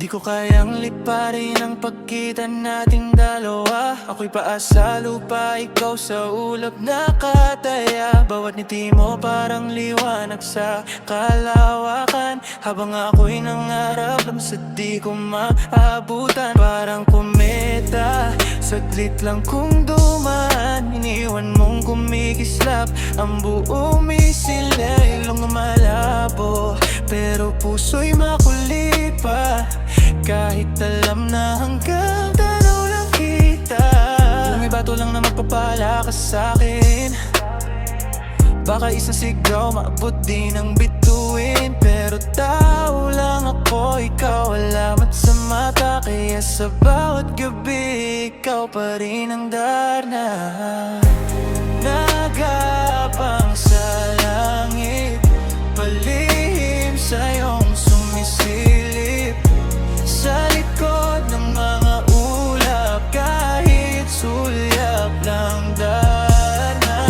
Di ko kayang liparin ang pagkita nating dalawa. Ako'y paa sa lupa, ikaw sa ulap nakataya. Bawat ngiti mo parang liwanag sa kalawakan. Habang ako'y nangarap lang sa di ko maabutan. Parang kometa, saglit lang kung dumaan. Iniwan mong kumikislap ang buong misil na ilong malabo. Pero puso'y makulit pa, kahit alam na hanggang tanaw lang kita. Kung may bato lang na magpapala ka sa'kin, baka isang sigaw maabot din ang bituin. Pero tao lang ako, ikaw alamat sa mata. Kaya sa bawat gabi, ikaw pa rin ang darna. Nagapang sa langit, palihim sa iyong sumisilip. Sa likod ng mga ulap, kahit sulyap lang darna.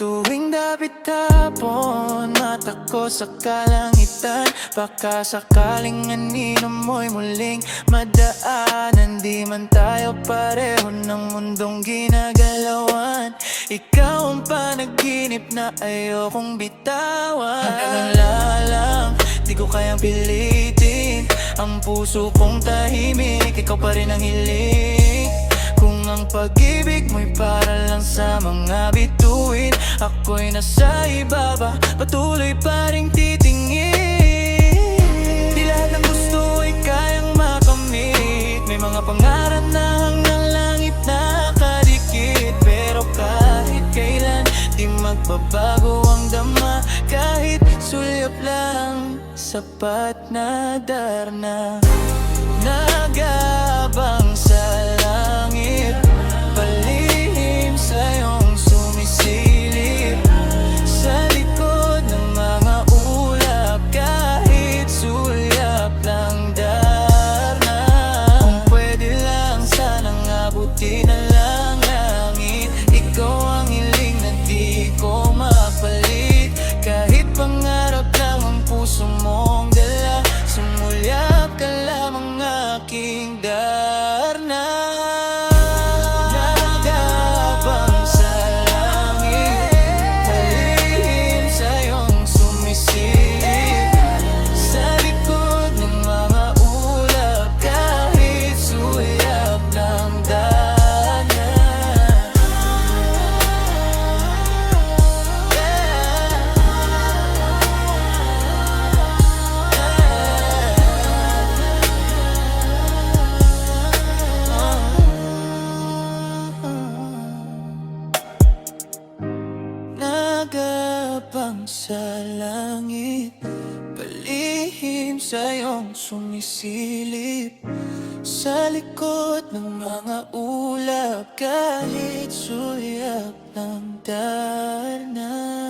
Tuwing dapit hapon, mata ko sa kalangitan. Baka sakaling anino mo'y muling madaanan. Di man tayo pareho ng mundong ginagalawan. Ikaw ang panaginip na ayokong bitawan. Hanggang lalang, di ko kayang pilitin ang puso kong tahimik. Ikaw pa rin ang hiling. Kung ang pag-ibig mo'y para lang sa mga bituin, ako'y nasa ibaba, patuloy pa rin titingin. Di lahat ng gusto ay kayang makamit. May mga pangarap na hanggang langit nakadikit. Pero kahit kailan, di magbabago ang dama. Kahit sulyap lang, sapat na darna. Nagabang sa langit, palihim sa iyong sumisilip. Sa likod ng mga ulap, kahit sulyap lang darna. Kung pwede lang sanang abutin na lang langit. Ikaw ang hiling na di ko mapalit. Kahit pangarap lang ang puso mong dala, sumulyap ka lamang aking darna. Nagabang sa langit, palihim sa iyong sumisilip. Sa likod ng mga ulap, kahit sulyap ng darna. Nagapang sa langit, palihim sa iyong sumisilip. Sa likod ng mga ulap, kahit sulyap ng darna.